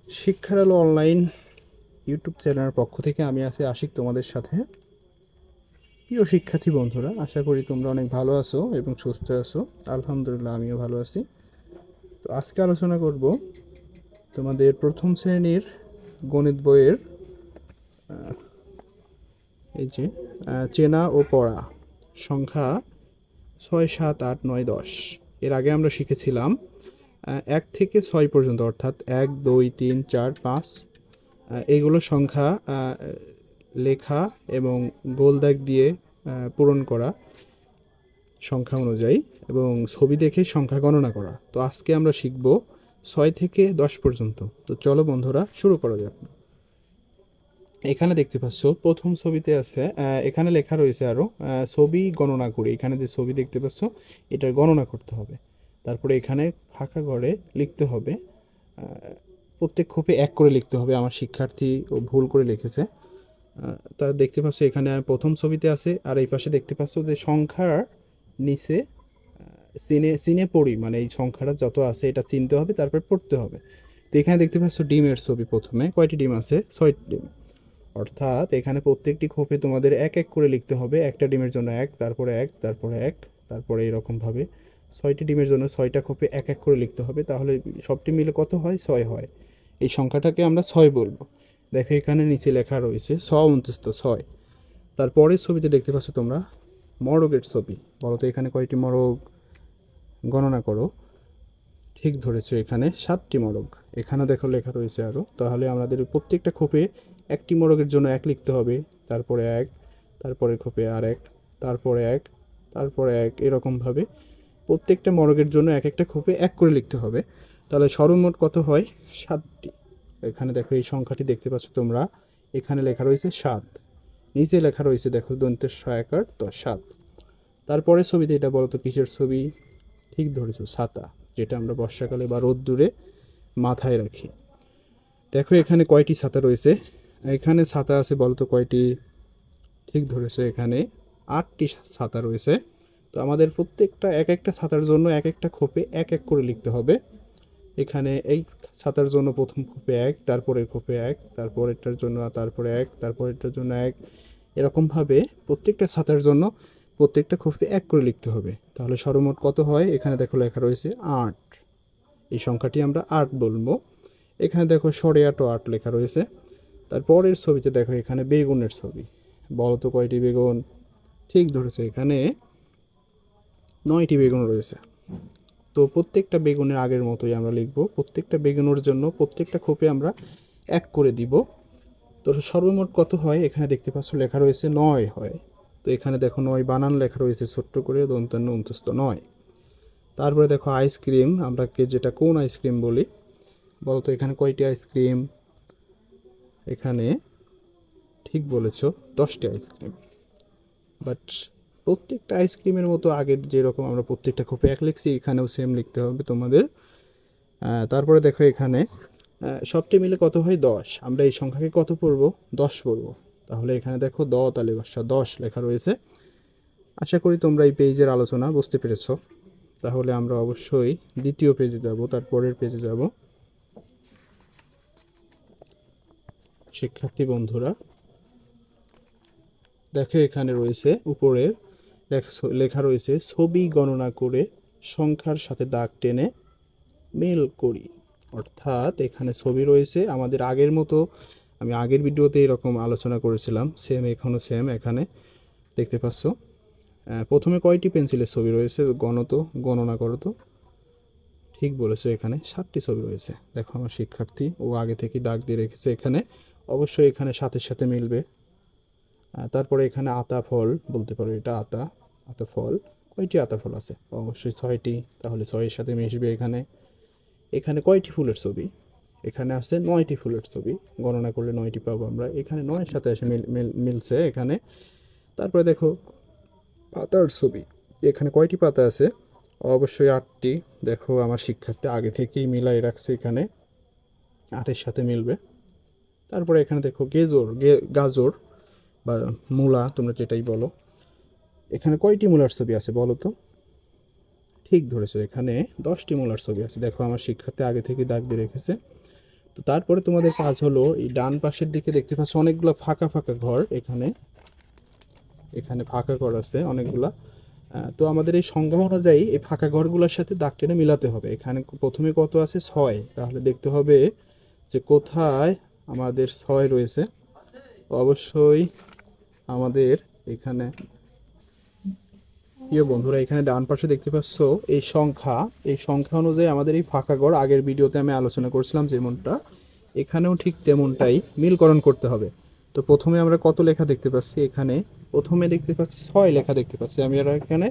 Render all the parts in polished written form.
শিক্ষার আলো online YouTube চ্যানেলের পক্ষ থেকে আমি আছি আশিক তোমাদের সাথে। প্রিয় শিক্ষার্থী বন্ধুরা, আশা করি তোমরা অনেক ভালো আছো এবং সুস্থ আছো। আলহামদুলিল্লাহ, আমিও ভালো আছি। তো আজকে আলোচনা করব তোমাদের প্রথম শ্রেণীর গণিত বইয়ের এই যে চেনা ও পড়া সংখ্যা 6, 7, 8, 9, 10। এর আগে আমরা শিখেছিলাম 1 থেকে 6 পর্যন্ত, অর্থাৎ 1, 2, 3, 4, 5 এইগুলো সংখ্যা লেখা এবং গোল দাগ দিয়ে পূরণ করা সংখ্যা অনুযায়ী এবং ছবি দেখে সংখ্যা গণনা করা। তো আজকে আমরা শিখব 6 থেকে 10 পর্যন্ত। তো চলো বন্ধুরা, শুরু করা যাক। এখানে দেখতে পাচ্ছ প্রথম ছবিতে আছে, এখানে লেখা রয়েছে আরও ছবি গণনা করে। এখানে যে ছবি দেখতে পাচ্ছ এটার গণনা করতে হবে। তারপরে এখানে ফাঁকা ঘরে লিখতে হবে, প্রত্যেক খোপে 1 করে লিখতে হবে। আমার শিক্ষার্থী ও ভুল করে লিখেছে। তা দেখতে পাচ্ছ এখানে প্রথম ছবিতে আছে, আর এই পাশে দেখতে পাচ্ছ যে সংখ্যার নিচে চিনে চিনে পড়ি, মানে এই সংখ্যাটা যত আছে এটা চিনতে হবে, তারপর পড়তে হবে। তো এখানে দেখতে পাচ্ছ ডিমের ছবি। প্রথমে কয়টি ডিম আছে? 6টি ডিম। অর্থাৎ এখানে প্রত্যেকটি খোপে তোমাদের 1 1 করে লিখতে হবে। একটা ডিমের জন্য 1, তারপরে 1, তারপরে 1, তারপরে এরকমভাবে 6টি ডিমের জন্য 6টা খোপে 1 1 করে লিখতে হবে। তাহলে সবটি মিলে কত হয়? 6 হয়। এই সংখ্যাটাকে আমরা 6 বলবো। দেখো এখানে নিচে লেখা রয়েছে 6, 6। তারপরের ছবিতে দেখতে পাচ্ছ তোমরা মরগের ছবি। বলো তো এখানে কয়টি মরগ? গণনা করো। ঠিক ধরেছো, এখানে 7টি মরগ। এখানে দেখো লেখা রয়েছে আরও। তাহলে আমাদের প্রত্যেকটা খোপে একটি মরগের জন্য 1 লিখতে হবে, তারপরে 1, তারপরে খোপে আর 1, তারপরে 1, তারপরে 1, এরকমভাবে প্রত্যেকটা মরগের জন্য এক একটা খোপে 1 করে লিখতে হবে। তাহলে সর্বমোট কত হয়? 7টি। এখানে দেখো এই সংখ্যাটি দেখতে পাচ্ছ তোমরা, এখানে লেখা রয়েছে 7, নিচে লেখা রয়েছে দেখো দন্তের 6 * 7। তারপরে ছবিতে এটা বলো তো কিসের ছবি? ঠিক ধরেছো, ছাতা, যেটা আমরা বর্ষাকালে বা রোদ্দুরে মাথায় রাখি। দেখো এখানে কয়টি ছাতা রয়েছে? এখানে ছাতা আছে, বলতো কয়টি? ঠিক ধরেছো, এখানে 8টি ছাতা রয়েছে। তো আমাদের প্রত্যেকটা এক একটা ছাতার জন্য এক একটা খোপে 1 1 করে লিখতে হবে। এখানে এই ছাতার জন্য প্রথম খোপে 1, তারপরের খোপে 1, তারপরেরটার জন্য, তারপরে 1, তারপরেরটার জন্য 1, এরকমভাবে প্রত্যেকটা ছাতার জন্য প্রত্যেকটা খোপে 1 করে লিখতে হবে। তাহলে সর্বমোট কত হয়? এখানে দেখো লেখা রয়েছে 8। এই সংখ্যাটি আমরা 8 বলবো। এখানে দেখো সরে 8 ও 8 লেখা রয়েছে। তারপরের ছবিতে দেখো এখানে বেগুনের ছবি। বলো তো কয়টি বেগুন? ঠিক ধরেছে, এখানে 9টি বেগুন রয়েছে। তো প্রত্যেকটা বেগুনের আগের মতোই আমরা লিখব। প্রত্যেকটা বেগুনের জন্য প্রত্যেকটা খোপে আমরা 1 করে দিব। তো সর্বমোট কত হয়? এখানে দেখতে পাচ্ছ লেখা রয়েছে 9 হয়। তো এখানে দেখো 9 বানান লেখা রয়েছে ছোট্ট করে, দন্তান্ন অন্তস্থ 9। তারপরে দেখো আইসক্রিম, আমরা যেটা কোন আইসক্রিম বলি? বলো তো এখানে কয়টি আইসক্রিম? এখানে ঠিক বলেছো, 10টি আইসক্রিম। বাট প্রত্যেকটা আইসক্রিমের মতো আগের যেরকম আমরা প্রত্যেকটা খোপে 1 লিখছি, এখানেও সেম লিখতে হবে তোমাদের। তারপরে দেখো এখানে সবটি মিলে কত হয়? 10। আমরা এই সংখ্যাকে কত পড়ব? 10 পড়ব। তাহলে এখানে দেখো তালে বসা 10 লেখা রয়েছে। আশা করি তোমরা এই পেজের আলোচনা বুঝতে পেরেছো। তাহলে আমরা অবশ্যই দ্বিতীয় পেজে যাব, তারপরের পেজে যাব। শিক্ষার্থী বন্ধুরা, দেখো এখানে রয়েছে উপরের লেখা রয়েছে ছবি গণনা করে সংখ্যার সাথে দাগ টেনে মিল করি। অর্থাৎ এখানে ছবি রয়েছে আমাদের আগের মতো। আমি আগের ভিডিওতে এরকম আলোচনা করেছিলাম, সেম এখনও সেম। এখানে দেখতে পাচ্ছ প্রথমে কয়টি পেন্সিলের ছবি রয়েছে? গণনা করো তো। ঠিক বলেছো, এখানে 7টি ছবি রয়েছে। দেখো আমার শিক্ষার্থী ও আগে থেকে দাগ দিয়ে রেখেছে এখানে, অবশ্যই এখানে সাথে সাথে মিলবে। তারপরে এখানে আতা ফল বলতে পারো, এটা আতা, আতা ফল। কয়টি আতা ফল আছে? অবশ্যই 6টি। তাহলে 6-এর সাথে মিশবে এখানে। এখানে কয়টি ফুলের ছবি? এখানে আছে 9টি ফুলের ছবি। গণনা করলে 9টি পাবো আমরা। এখানে 9-এর সাথে এসে মিলছে এখানে। তারপরে দেখো পাতার ছবি। এখানে কয়টি পাতা আছে? অবশ্যই 8টি। দেখো আমার শিক্ষার্থী আগে থেকেই মিলাই রাখছে, এখানে 8-এর সাথে মিলবে। তারপরে এখানে দেখো গাজর বা মূলা, তোমরা যেটাই বলো। এখানে কয়টি মূলার ছবি আছে বলো তো? ঠিক ধরেছো, এখানে 10টি মূলার ছবি আছে। দেখো আমার শিক্ষার্থী আগে থেকে দাগ দিয়ে রেখেছে। তো তারপরে তোমাদের কাজ হলো এই ডান পাশের দিকে দেখতে পাচ্ছ অনেকগুলো ফাঁকা ফাঁকা ঘর, এখানে এখানে ফাঁকা ঘর আছে অনেকগুলা। তো আমাদের এই সংজ্ঞা অনুযায়ী এই ফাঁকা ঘরগুলোর সাথে দাগ টেনে মিলাতে হবে। এখানে প্রথমে কত আছে 6, তাহলে দেখতে হবে যে কোথায় আমাদের 6 রয়েছে। অবশ্যই আমাদের এখানে প্রিয় বন্ধুরা এখানে ডান পাশে দেখতে পাচ্ছ এই সংখ্যা অনুযায়ী আমাদের এই ফাঁকা ঘর আগের ভিডিওতে আমি আলোচনা করেছিলাম যেমনটা, এখানেও ঠিক তেমনটাই মিলকরণ করতে হবে। তো প্রথমে আমরা কত লেখা দেখতে পাচ্ছি, এখানে প্রথমে দেখতে পাচ্ছি 6 লেখা দেখতে পাচ্ছি আমি আর এখানে।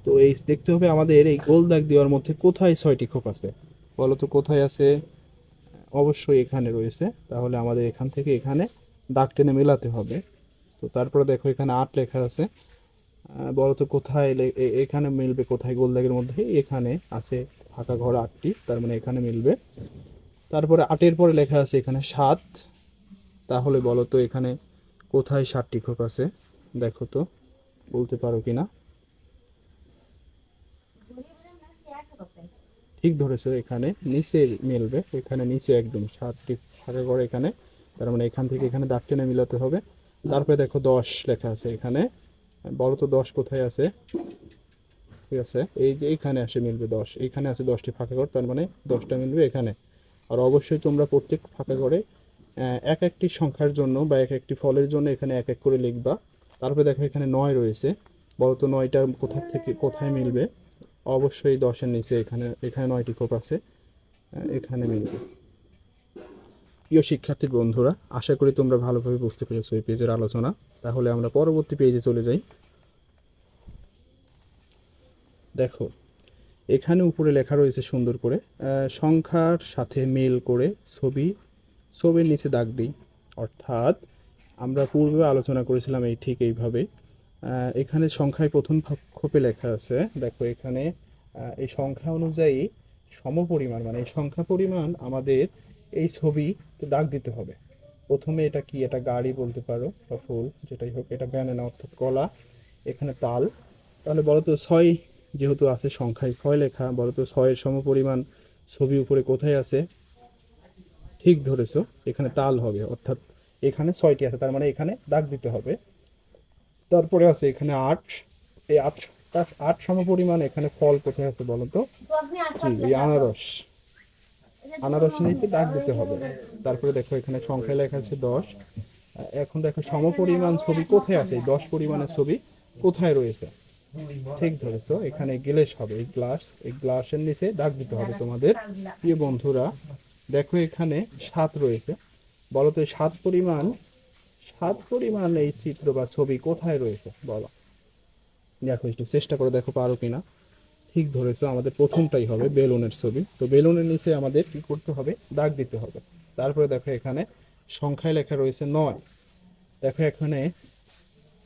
তো এই দেখতে হবে আমাদের এই গোল দাগ দেওয়ার মধ্যে কোথায় 6টি খোপ আছে, বলো তো কোথায় আছে? অবশ্যই এখানে রয়েছে, তাহলে আমাদের এখান থেকে এখানে দাগ টেনে মেলাতে হবে। তো তারপরে দেখো এখানে 8 লেখা আছে, বলো তো কোথায় এখানে মিলবে কোথায়? গোল দাগের মধ্যে এখানে আছে ফাঁকা ঘর 8টি, তার মানে এখানে মিলবে। তারপরে 8-এর পরে লেখা আছে এখানে 7, তাহলে বলো তো এখানে কোথায় 7টি খোপ আছে? দেখো তো বলতে পারো কিনা। ঠিক ধরেছো, এখানে নিচে মিলবে, এখানে নিচে একদম 7টি ফাঁকা ঘর এখানে, তার মানে এখান থেকে এখানে দাগ টেনে মিলাতে হবে। তারপরে দেখো 10 লেখা আছে এখানে, বলো তো 10 কোথায় আছে? ঠিক আছে, এই যে এখানে আসে মিলবে 10, এখানে আছে 10টি ফাঁকা ঘর, তার মানে 10টা মিলবে এখানে। আর অবশ্যই তোমরা প্রত্যেক ফাঁকা ঘরে এক একটি সংখ্যার জন্য বা এক একটি ফলের জন্য এখানে এক এক করে লিখবা। তারপরে দেখো এখানে 9 রয়েছে, বলো তো 9টা কোথা থেকে কোথায় মিলবে? অবশ্যই 10-এর নিচে, এখানে এখানে 9টি খোপ আছে, এখানে মিলবে। প্রিয় শিক্ষার্থী বন্ধুরা, আশা করি তোমরা ভালোভাবে বুঝতে পেরেছো এই পেজের আলোচনা। তাহলে আমরা পরবর্তী পেজে চলে যাই। দেখো এখানে উপরে লেখা রয়েছে সুন্দর করে সংখ্যার সাথে মিল করে ছবির নিচে দাগ দিই। অর্থাৎ আমরা পূর্বে আলোচনা করেছিলাম এই ঠিক এইভাবে। এখানে সংখ্যায় প্রথম খোপে লেখা আছে, দেখো এখানে এই সংখ্যা অনুযায়ী সমপরিমাণ, মানে এই সংখ্যা পরিমাণ আমাদের এই ছবিতে দাগ দিতে হবে। প্রথমে এটা কি? এটা গাড়ি বলতে পারো বা ফুল, যেটাই হোক। এটা ব্যানানা অর্থাৎ কলা, এখানে তাল। তাহলে বলো তো 6 যেহেতু আছে সংখ্যায় 6 লেখা, বলো তো 6-এর সমপরিমাণ ছবি উপরে কোথায় আছে? ঠিক ধরেছো, এখানে তাল হবে, অর্থাৎ এখানে 6টি আছে, তার মানে এখানে দাগ দিতে হবে। তারপরে আছে এখানে 8, এই 8 সমপরিমাণ এখানে ফল কোথায় আছে বলো তো? জি, এই আনারস, আনারসের নিচে দাগ দিতে হবে। তারপরে দেখো এখানে সংখ্যায় লেখা আছে 10। এখন দেখো সমপরিমাণ ছবি কোথায় আছে, এই 10 পরিমাণের ছবি কোথায় রয়েছে? ঠিক ধরেছো, এখানে গ্লাস হবে, এই গ্লাসের নিচে দাগ দিতে হবে তোমাদের। প্রিয় বন্ধুরা দেখো এখানে 7 রয়েছে, বলো তো 7 পরিমাণ এই চিত্র বা ছবি কোথায় রয়েছে বলো? দেখো একটু চেষ্টা করে দেখো পারো কিনা। ঠিক ধরেছো, আমাদের প্রথমটাই হবে বেলুনের ছবি। তো বেলুনের নিচে আমাদের কি করতে হবে? দাগ দিতে হবে। তারপরে দেখো এখানে সংখ্যায় লেখা রয়েছে 9, দেখো এখানে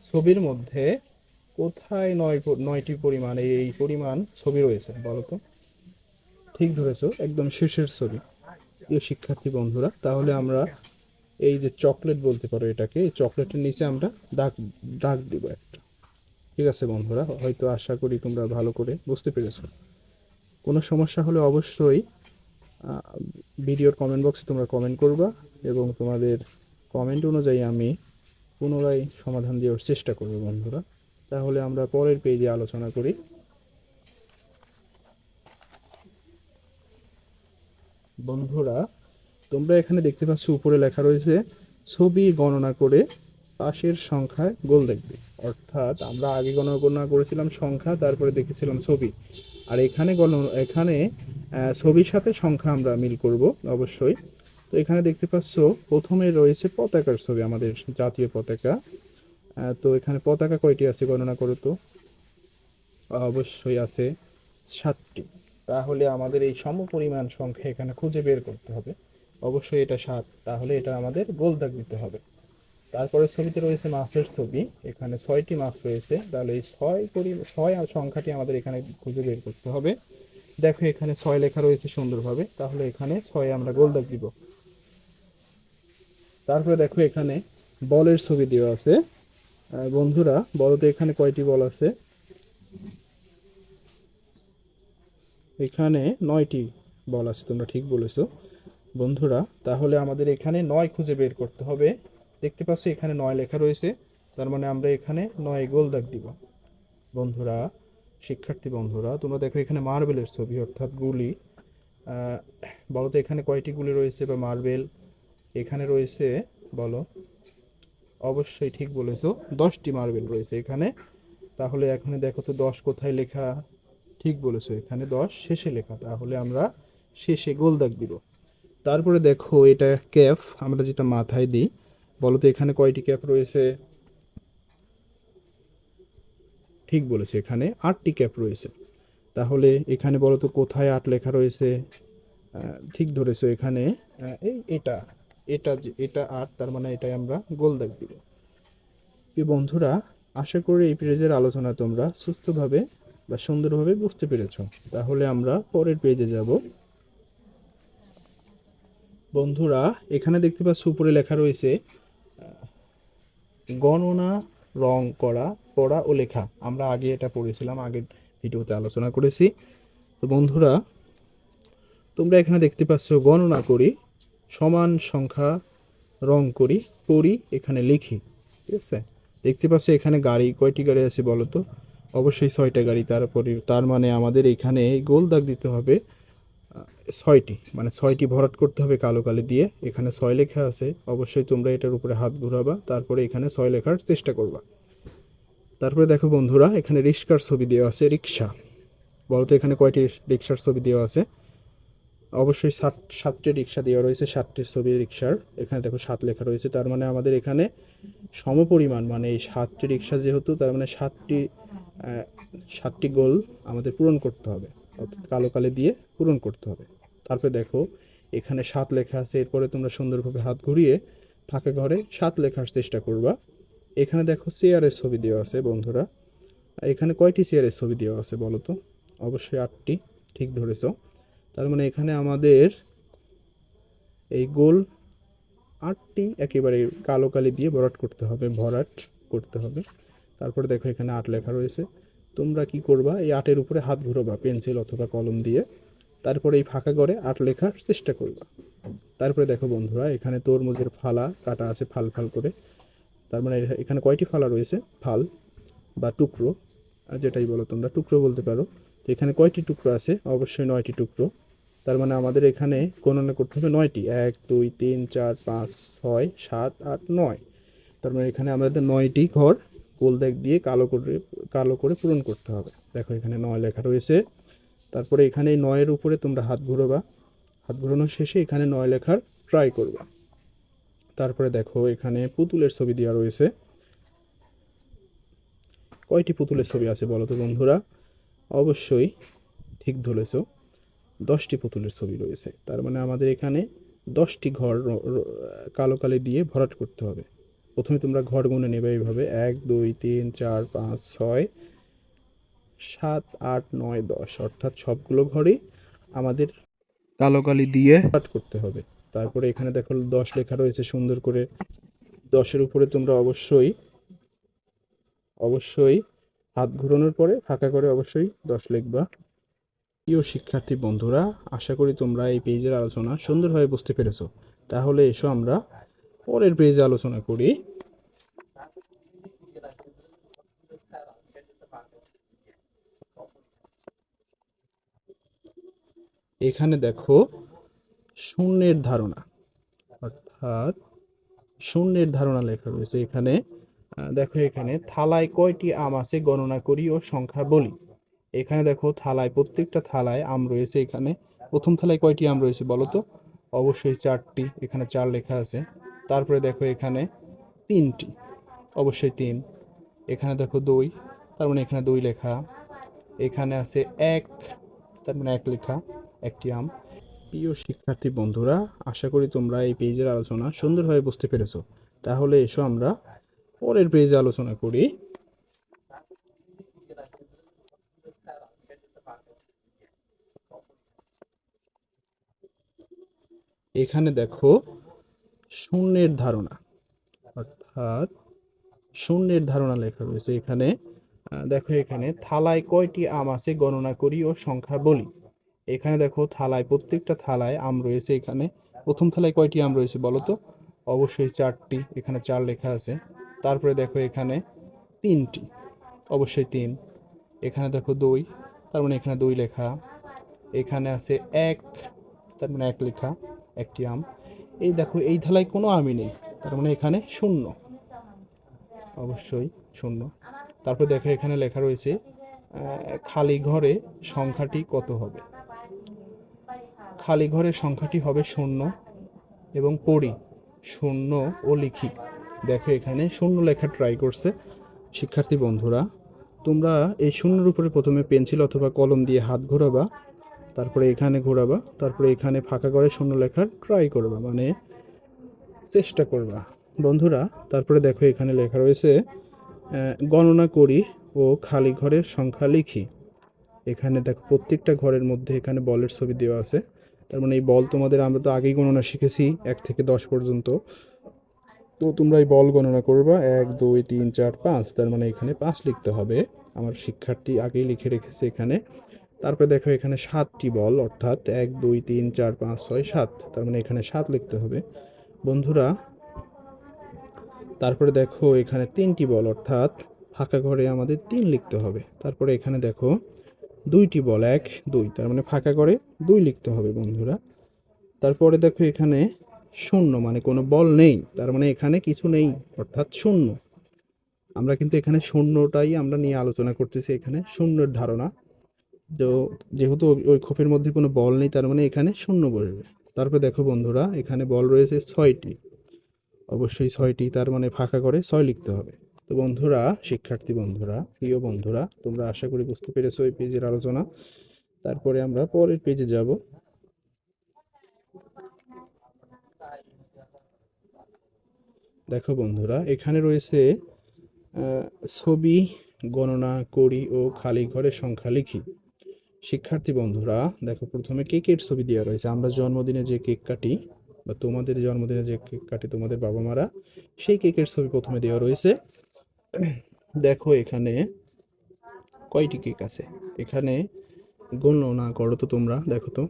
ছবির মধ্যে কোথায় 9টি পরিমাণ এই পরিমাণ ছবি রয়েছে বলো তো? ঠিক ধরেছো, একদম শেষের ছবি। প্রিয় শিক্ষার্থী বন্ধুরা, তাহলে আমরা এই যে চকলেট বলতে পারো এটাকে, এই চকলেটের নিচে আমরা দাগ দাগ দিব একটা। ঠিক আছে বন্ধুরা, হয়তো আশা করি তোমরা ভালো করে বুঝতে পেরেছো। কোনো সমস্যা হলে অবশ্যই ভিডিওর কমেন্ট বক্সে তোমরা কমেন্ট করবা, এবং তোমাদের কমেন্ট অনুযায়ী আমি পুনরায় সমাধান দেওয়ার চেষ্টা করব বন্ধুরা। তাহলে আমরা পরের পেজে আলোচনা করি। বন্ধুরা তোমরা এখানে দেখতে পাচ্ছ উপরে লেখা রয়েছে ছবি গণনা করে পাশের সংখ্যায় গোল দেখবে। অর্থাৎ আমরা আগে গণনা করেছিলাম সংখ্যা, তারপরে দেখেছিলাম ছবি, আর এখানে ছবির সাথে সংখ্যা আমরা মিল করব অবশ্যই। তো এখানে দেখতে পাচ্ছ প্রথমে রয়েছে পতাকার ছবি, আমাদের জাতীয় পতাকা। তো এখানে পতাকা কয়টি আছে গণনা করো তো? অবশ্যই আছে 7টি। তাহলে আমাদের এই সমপরিমাণ সংখ্যা এখানে খুঁজে বের করতে হবে। অবশ্যই এটা 7, তাহলে এটা আমাদের গোল দাগ দিতে হবে। তারপরে ছবিতে রয়েছে মাছের ছবি, এখানে 6টি মাছ রয়েছে, তাহলে এই 6 সংখ্যাটি আমাদের এখানে খুঁজে বের করতে হবে। দেখো এখানে 6 লেখা রয়েছে সুন্দরভাবে, তাহলে এখানে 6 আমরা গোল দাগ দিব। তারপরে দেখো এখানে বলের ছবি দেওয়া আছে। বন্ধুরা বলো তো এখানে কয়টি বল আছে? এখানে 9টি বল আছে, তোমরা ঠিক বলেছো। বন্ধুরা, তাহলে আমাদের এখানে 9 খুঁজে বের করতে হবে। দেখতে পাচ্ছ এখানে 9 লেখা রয়েছে, তার মানে আমরা এখানে 9 গোল দাগ দিব। বন্ধুরা, শিক্ষার্থী বন্ধুরা, তোমরা দেখো এখানে মার্বেলের ছবি অর্থাৎ গুলি। আহ, বলো তো এখানে কয়টি গুলি রয়েছে বা মার্বেল এখানে রয়েছে? বলো। অবশ্যই ঠিক বলেছো, 10টি মার্বেল রয়েছে এখানে। তাহলে এখানে দেখো তো 10 কোথায় লেখা? ঠিক বলেছো, এখানে 10 শেষে লেখা, তাহলে আমরা শেষে গোল দাগ দিব। তারপরে দেখো এটা ক্যাপ, আমরা যেটা মাথায় দিই। বলো তো এখানে কয়টি ক্যাপ রয়েছে? ঠিক বলেছো, এখানে 8টি ক্যাপ রয়েছে। তাহলে এখানে বলো তো কোথায় 8 লেখা রয়েছে? ঠিক ধরেছো, এখানে এই এটা এটা এটা 8, তার মানে এটাই আমরা গোল দাগ দিব। প্রিয় বন্ধুরা, আশা করি এই পেজের আলোচনা তোমরা সুস্থভাবে বা সুন্দরভাবে বুঝতে পেরেছো। তাহলে আমরা পরের পেজে যাব। বন্ধুরা, এখানে দেখতে পাচ্ছ উপরে লেখা রয়েছে গণনা, রং করা, পড়া ও লেখা। আমরা আগে এটা পড়েছিলাম, আগের ভিডিওতে আলোচনা করেছি। তো বন্ধুরা, তোমরা এখানে দেখতে পাচ্ছ গণনা করি, সমান সংখ্যা, রং করি, পড়ি, এখানে লিখি। ঠিক আছে? দেখতে পাচ্ছ এখানে গাড়ি, কয়টি গাড়ি আছে বলো তো? অবশ্যই 6টা গাড়ি। তারপরে তার মানে আমাদের এখানে গোল দাগ দিতে হবে 6টি, মানে 6টি ভরাট করতে হবে কালো কালি দিয়ে। এখানে 6 লেখা আছে, অবশ্যই তোমরা এটার উপরে হাত ঘুরাবা, তারপরে এখানে 6 লেখার চেষ্টা করবা। তারপরে দেখো বন্ধুরা, এখানে রিক্সার ছবি দেওয়া আছে, রিক্সা। বলতো এখানে কয়টি রিক্সার ছবি দেওয়া আছে? অবশ্যই 7টি রিক্সা দেওয়া রয়েছে, 7টি ছবি রিক্সার। এখানে দেখো 7 লেখা রয়েছে, তার মানে আমাদের এখানে সমপরিমাণ, মানে এই 7টি রিক্সা যেহেতু, তার মানে 7টি গোল আমাদের পূরণ করতে হবে, অর্থাৎ কালো কালি দিয়ে পূরণ করতে হবে। তারপরে দেখো এখানে 7 লেখা আছে, এরপরে তোমরা সুন্দরভাবে হাত ঘুরিয়ে ফাঁকা ঘরে 7 লেখার চেষ্টা করবা। এখানে দেখো চেয়ারের ছবি দেওয়া আছে বন্ধুরা। এখানে কয়টি চেয়ারের ছবি দেওয়া আছে বলো তো? অবশ্যই 8টি। ঠিক ধরেছো, তার মানে এখানে আমাদের এই গোল 8টি একেবারে কালো কালি দিয়ে ভরাট করতে হবে, ভরাট করতে হবে। তারপরে দেখো এখানে 8 লেখা রয়েছে। তোমরা কি করবা? এই 8-এর উপরে হাত ঘুরোবা পেন্সিল অথবা কলম দিয়ে, তারপরে এই ফাঁকা করে 8 লেখার চেষ্টা করবা। তারপরে দেখো বন্ধুরা, এখানে তরমুজের ফালা কাটা আছে ফাল ফাল করে। তার মানে এখানে কয়টি ফালা রয়েছে? ফাল বা টুকরো, যেটাই বলো তোমরা, টুকরো বলতে পারো। তো এখানে কয়টি টুকরো আছে? অবশ্যই 9টি টুকরো। তার মানে আমাদের এখানে গণনা করতে হবে 9টি। 1 2 3 4 5 6 7 8 9। তার মানে এখানে আমাদের 9টি ঘর গোল দাগ দিয়ে কালো করে পূরণ করতে হবে। দেখো এখানে 9 লেখা রয়েছে। তারপরে এখানে এই 9-এর উপরে তোমরা হাত ঘুরোবা, হাত ঘোরানোর শেষে এখানে 9 লেখার ট্রাই করবা। তারপরে দেখো এখানে পুতুলের ছবি দেওয়া রয়েছে। কয়টি পুতুলের ছবি আছে বলো তো বন্ধুরা? অবশ্যই ঠিক ধরেছ, 10টি পুতুলের ছবি রয়েছে। তার মানে আমাদের এখানে 10টি ঘর কালো কালি দিয়ে ভরাট করতে হবে। প্রথমে তোমরা ঘর গুনে নেবে এইভাবে, 1 2 3 4 5 6 7 8 9 10, অর্থাৎ সবগুলো ঘরই আমাদের কালো কালি দিয়ে ভরাট করতে হবে। তারপরে এখানে দেখো 10 লেখা রয়েছে সুন্দর করে। 10-এর উপরে তোমরা অবশ্যই হাত ঘুরানোর পরে ফাঁকা করে অবশ্যই 10 লিখবা। প্রিয় শিক্ষার্থী বন্ধুরা, আশা করি তোমরা এই পেজের আলোচনা সুন্দরভাবে বুঝতে পেরেছো। তাহলে এসো আমরা পরের পেজে আলোচনা করি। এখানে দেখো শূন্যের ধারণা, অর্থাৎ শূন্যের ধারণা লেখা রয়েছে এখানে। দেখো এখানে থালায় কয়টি আম আছে গণনা করি ও সংখ্যা বলি। এখানে দেখো থালায়, প্রত্যেকটা থালায় আম রয়েছে। এখানে প্রথম থালায় কয়টি আম রয়েছে বলো তো? অবশ্যই 4টি, এখানে 4 লেখা আছে। তারপরে দেখো এখানে 3টি, অবশ্যই 3। এখানে দেখো 2, তার মানে এখানে 2 লেখা। এখানে আছে 1, তার মানে 1 লেখা, একটি আম। প্রিয় শিক্ষার্থী বন্ধুরা, আশা করি তোমরা এই পেজের আলোচনা সুন্দরভাবে বুঝতে পেরেছো। তাহলে এসো আমরা পরের পেজে আলোচনা করি। এখানে দেখো শূন্যের ধারণা, অর্থাৎ শূন্যের ধারণা লেখা রয়েছে এখানে। দেখো এখানে থালায় কয়টি আম আছে গণনা করি ও সংখ্যা বলি। এখানে দেখো থালায়, প্রত্যেকটা থালায় আম রয়েছে। এখানে প্রথম থালায় কয়টি আম রয়েছে বলো তো? অবশ্যই 4টি, এখানে 4 লেখা আছে। তারপরে দেখো এখানে 3টি, অবশ্যই 3। এখানে দেখো 2, তার মানে এখানে 2 লেখা। এখানে আছে 1, তার মানে 1 লেখা, একটি আম। এই দেখো এই থালায় কোনো আমই নেই, তার মানে এখানে শূন্য, অবশ্যই শূন্য। তারপর দেখো এখানে লেখা রয়েছে খালি ঘরে সংখ্যাটি কত হবে? খালি ঘরের সংখ্যাটি হবে শূন্য, এবং পড়ি শূন্য ও লিখি। দেখো এখানে শূন্য লেখা ট্রাই করছে শিক্ষার্থী বন্ধুরা। তোমরা এই শূন্যের উপরে প্রথমে পেন্সিল অথবা কলম দিয়ে হাত ঘোরাবা, তারপরে এখানে ঘোরাবা, তারপরে এখানে ফাঁকা করে শূন্য লেখার ট্রাই করবা, মানে চেষ্টা করবা বন্ধুরা। তারপরে দেখো এখানে লেখা রয়েছে গণনা করি ও খালি ঘরের সংখ্যা লিখি। এখানে দেখো প্রত্যেকটা ঘরের মধ্যে এখানে বলের ছবি দেওয়া আছে। তার মানে এই বল তোমাদের, আমরা তো আগেই গণনা শিখেছি 1 থেকে 10 পর্যন্ত। তো তোমরা এই বল গণনা করবা, 1 2 3 4 5, তার মানে এখানে 5 লিখতে হবে। আমার শিক্ষার্থী আগেই লিখে রেখেছে এখানে। তারপরে দেখো এখানে 7টি বল, অর্থাৎ 1 2 3 4 5 6 7, তার মানে এখানে 7 লিখতে হবে বন্ধুরা। তারপরে দেখো এখানে 3টি বল, অর্থাৎ ফাঁকা ঘরে আমাদের 3 লিখতে হবে। তারপরে এখানে দেখো 2টি বল, 1 2, তার মানে ফাঁকা করে 2 লিখতে হবে বন্ধুরা। তারপরে দেখো এখানে শূন্য, মানে কোনো বল নেই, তার মানে এখানে কিছু নেই, অর্থাৎ শূন্য। আমরা কিন্তু এখানে শূন্যটাই আমরা নিয়ে আলোচনা করতেছি, এখানে শূন্যের ধারণা। তো যেহেতু ওই খোপের মধ্যে কোনো বল নেই, তার মানে এখানে শূন্য বসবে। তারপরে দেখো বন্ধুরা এখানে বল রয়েছে 6টি, অবশ্যই 6টি, তার মানে ফাঁকা করে 6 লিখতে হবে। তো বন্ধুরা, শিক্ষার্থী বন্ধুরা, প্রিয় বন্ধুরা, তোমরা আশা করি বুঝতে পেরেছো এই পেজের আলোচনা। তারপরে আমরা পরের পেজে যাব। দেখো বন্ধুরা এখানে রয়েছে ছবি গণনা করি ও খালি ঘরের সংখ্যা লিখি। শিক্ষার্থী বন্ধুরা দেখো প্রথমে কেকের ছবি দেওয়া রয়েছে। আমরা জন্মদিনে যে কেক কাটি, বা তোমাদের জন্মদিনে যে কেক কাটে তোমাদের বাবা মারা, সেই কেকের ছবি প্রথমে দেওয়া রয়েছে। দেখো এখানে কয়টি কেক আছে? এখানে গণনা করো তো তোমরা, দেখো তো,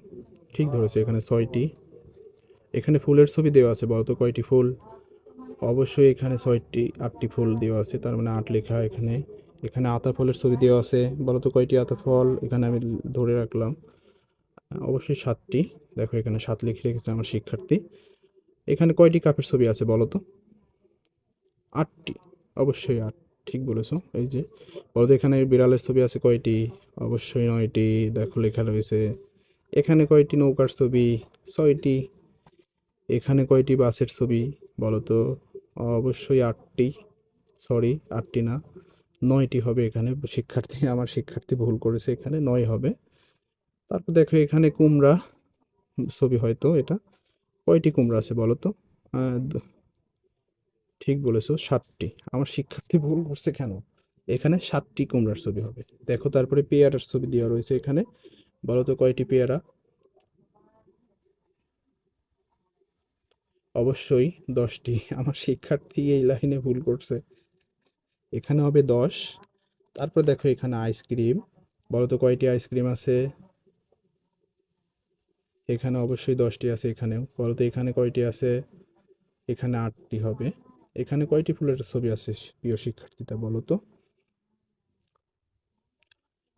ঠিক ধরেছে, এখানে 6টি। এখানে ফুলের ছবি দেওয়া আছে, বলো তো কয়টি ফুল? অবশ্যই এখানে 8টি ফুল দেওয়া আছে, তার মানে 8 লেখা এখানে। এখানে আতা ফলের ছবি দেওয়া আছে, বলো তো কয়টি আতা ফল? এখানে আমি ধরে রাখলাম, অবশ্যই 7টি। দেখো এখানে 7 লিখে রেখেছে আমার শিক্ষার্থী। এখানে কয়টি কাপের ছবি আছে বলো তো? 8টি, অবশ্যই 8, ঠিক বলেছো। এই যে বলো তো এখানে বিড়ালের ছবি আছে কয়টি? অবশ্যই 9টি, দেখো লেখা রয়েছে। এখানে কয়টি নৌকার ছবি? 6টি। এখানে কয়টি বাসের ছবি বলো তো? অবশ্যই 8টি, সরি 8টি না, 9টি হবে এখানে। শিক্ষার্থী, আমার শিক্ষার্থী ভুল করেছে, এখানে 9 হবে। তারপর দেখো এখানে কুমড়া ছবি, হয়তো এটা। কয়টি কুমড়া আছে বলো তো? আহ, দ- ঠিক বলেছো, 7টি। আমার শিক্ষার্থী ভুল করছে কেন? এখানে 7টি কুমড়ার ছবি হবে। দেখো তারপরে পেয়ারার ছবি দেওয়া রয়েছে এখানে, বলো তো কয়টি পেয়ারা? অবশ্যই 10টি। আমার শিক্ষার্থী এই লাইনে ভুল করছে, এখানে হবে 10। তারপর দেখো এখানে আইসক্রিম, বলো তো কয়টি আইসক্রিম আছে? এখানে অবশ্যই 10টি আছে। এখানেও বলো তো এখানে কয়টি আছে? এখানে 8টি হবে। এখানে কয়টি ফুলের ছবি আছে প্রিয় শিক্ষার্থীরা বলো তো?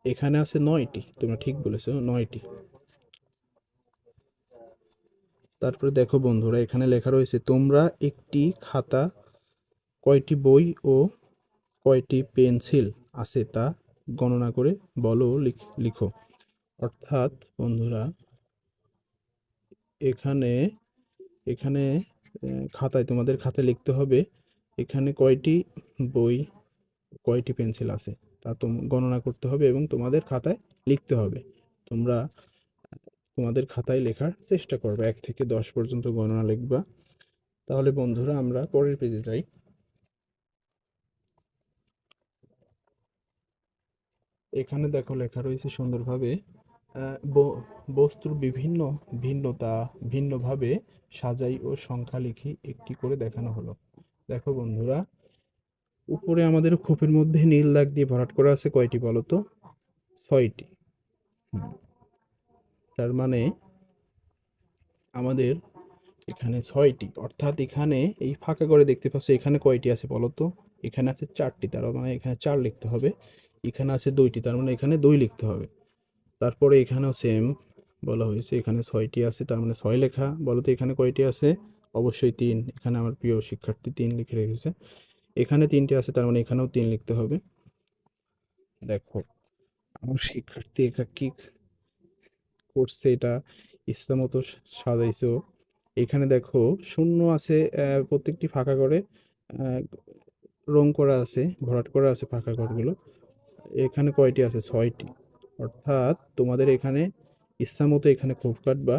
এখানে আছে 9টি, তোমরা ঠিক বলেছো, 9টি। তারপরে দেখো বন্ধুরা এখানে লেখা রয়েছে তোমরা একটি খাতা কয়টি বই ও কয়টি পেন্সিল আছে তা গণনা করে বলো, লিখো। অর্থাৎ বন্ধুরা এখানে এখানে খাতায়, তোমাদের খাতায় লিখতে হবে এখানে কয়টি বই, কয়টি পেন্সিল আছে তা গণনা করতে হবে, এবং তোমাদের খাতায় লিখতে হবে। তোমরা তোমাদের খাতায় লেখার চেষ্টা করবে, 1 থেকে 10 পর্যন্ত গণনা লিখবা। তাহলে বন্ধুরা আমরা পরের পেজে যাই। এখানে দেখো লেখা রয়েছে সুন্দরভাবে বস্তুর বিভিন্ন ভিন্নতা ভিন্নভাবে সাজাই ও সংখ্যা লিখি একটি করে দেখানো হলো। দেখো বন্ধুরা উপরে আমাদের খোপের মধ্যে নীল দাগ দিয়ে ভরাট করা আছে কয়টি বলো তো? 6টি। তার মানে আমাদের এখানে 6টি, অর্থাৎ এখানে এই ফাঁকা করে দেখতে পাচ্ছ এখানে কয়টি আছে বলো তো? এখানে আছে 4টি, তার মানে এখানে 4 লিখতে হবে। এখানে আছে 2টি, তার মানে এখানে 2 লিখতে হবে। তারপরে এখানেও সেম বলা হয়েছে, এখানে 6টি আছে, তার মানে 6 লেখা। বলো তো এখানে কয়টি আছে? অবশ্যই 3। এখানে আমার প্রিয় শিক্ষার্থী 3 লিখে রেখেছে। এখানে 3টি আছে, তার মানে এখানেও 3 লিখতে হবে। দেখো আমার শিক্ষার্থী একা কি করছে, এটা ইচ্ছা মতো সাজাইছো। এখানে দেখো শূন্য আছে, প্রত্যেকটি ফাঁকা করে আহ, রং করা আছে, ভরাট করা আছে ফাঁকা ঘরগুলো। এখানে কয়টি আছে? 6টি। অর্থাৎ তোমাদের এখানে ইচ্ছা মতো এখানে খোপ কাটবা।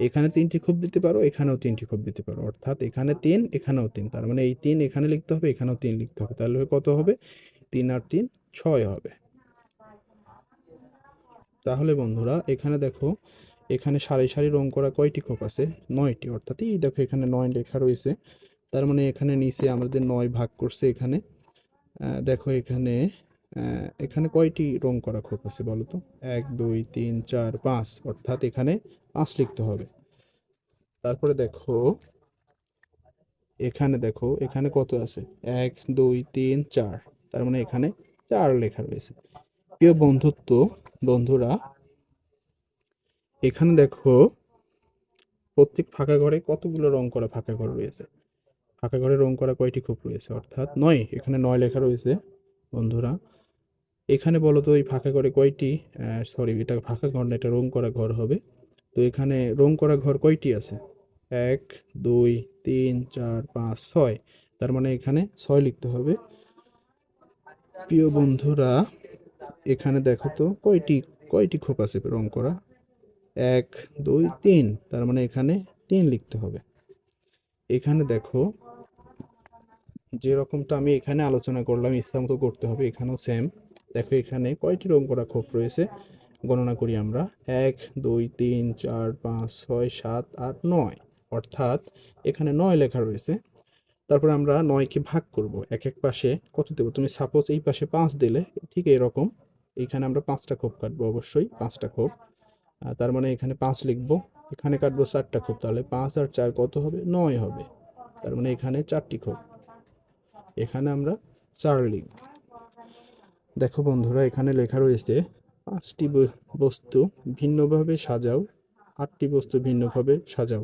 এখানে 3টি খোপ দিতে পারো, এখানেও 3টি খোপ দিতে পারো। অর্থাৎ এখানে 3, এখানেও 3, তার মানে এই 3 এখানে লিখতে হবে, এখানেও 3 লিখতে হবে। তাহলে কত হবে? 3 আর 3 6 হবে। তাহলে বন্ধুরা এখানে দেখো, এখানে সারি সারি রং করা কয়টি খোপ আছে? 9টি। অর্থাৎ এই দেখো এখানে 9 লেখা রয়েছে, তার মানে এখানে নিচে আমাদের 9 ভাগ করছে এখানে। দেখো এখানে এখানে কয়টি রং করা খোপ আছে বলো তো? 1 2 3 4 5, অর্থাৎ এখানে 5 লিখতে হবে। তারপরে দেখো এখানে, দেখো এখানে কত আছে? 1 2 3 4, তার মানে এখানে 4 লেখা রয়েছে। প্রিয় বন্ধুরা, এখানে দেখো প্রত্যেক ফাঁকা ঘরে কতগুলো রং করা ফাঁকা ঘর রয়েছে? ফাঁকা ঘরে রং করা কয়টি খোপ রয়েছে? অর্থাৎ 9, এখানে 9 লেখা রয়েছে। বন্ধুরা এখানে বলো তো এই ফাঁকা ঘরে কয়টি, সরি এটা ফাঁকা ঘর না, এটা রং করা ঘর হবে। তো এখানে রং করা ঘর কয়টি আছে? 1 2 3 4 5 6, তার মানে এখানে 6 লিখতে হবে। প্রিয় বন্ধুরা এখানে দেখো তো কয়টি কয়টি খোপ আছে রং করা? 1 2 3, তার মানে এখানে 3 লিখতে হবে। এখানে দেখো যেরকমটা আমি এখানে আলোচনা করলাম ইচ্ছা মতো করতে হবে, এখানেও সেম। দেখো এখানে কয়টি রং করা খোপ রয়েছে, গণনা করি আমরা। 1 2 3 4 5 6 7 8 9, অর্থাৎ এখানে 9 লেখা রয়েছে। তারপর আমরা 9কে ভাগ করব, এক এক পাশে কত দেব? তুমি সাপোজ এই পাশে 5 দিলে, ঠিক এরকম এখানে আমরা 5টা খোপ কাটবো, অবশ্যই 5টা খোপ। তার মানে এখানে 5 লিখবো, এখানে কাটবো 4টা খোপ, তাহলে 5 আর 4 কত হবে? 9 হবে। তার মানে এখানে 4টি খোপ, এখানে আমরা 4 লিখব। দেখো বন্ধুরা এখানে লেখা রয়েছে 5টি বস্তু ভিন্নভাবে সাজাও, 8টি বস্তু ভিন্নভাবে সাজাও।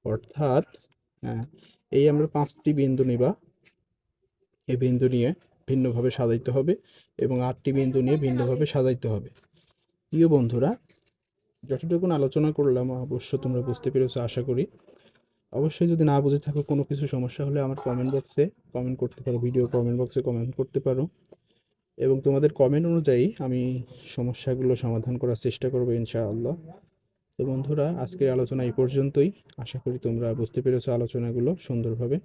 অর্থাৎ এই আমরা 5টি বিন্দু নিবা, এই বিন্দু নিয়ে ভিন্নভাবে সাজাইতে হবে, এবং 8টি বিন্দু নিয়ে ভিন্নভাবে সাজাইতে হবে। প্রিয় বন্ধুরা যতটুকু আলোচনা করলাম অবশ্য তোমরা বুঝতে পেরেছো আশা করি। অবশ্যই যদি না বুঝে থাকো, কোনো কিছু সমস্যা হলে আমার কমেন্ট বক্সে কমেন্ট করতে পারো, ভিডিও কমেন্ট বক্সে কমেন্ট করতে পারো, এবং তোমাদের কমেন্ট অনুযায়ী আমি সমস্যাগুলো সমাধান করার চেষ্টা করবো ইনশাআল্লাহ। তো বন্ধুরা আজকের আলোচনা এই পর্যন্তই। আশা করি তোমরা বুঝতে পেরেছো আলোচনাগুলো সুন্দরভাবে।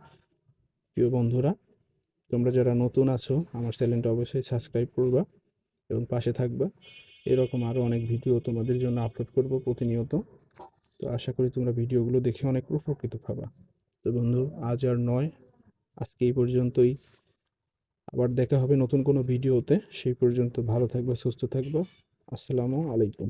প্রিয় বন্ধুরা তোমরা যারা নতুন আছো আমার চ্যানেলটা অবশ্যই সাবস্ক্রাইব করবা এবং পাশে থাকবা। এরকম আরও অনেক ভিডিও তোমাদের জন্য আপলোড করব প্রতিনিয়ত। তো আশা করি তোমরা ভিডিওগুলো দেখে অনেক উপকৃত পাবা। তো বন্ধু আজ আর নয়, আজকে এই পর্যন্তই। আবার দেখা হবে নতুন কোনো ভিডিওতে। সেই পর্যন্ত ভালো থাকবে, সুস্থ থাকবে। আসসালামু আলাইকুম।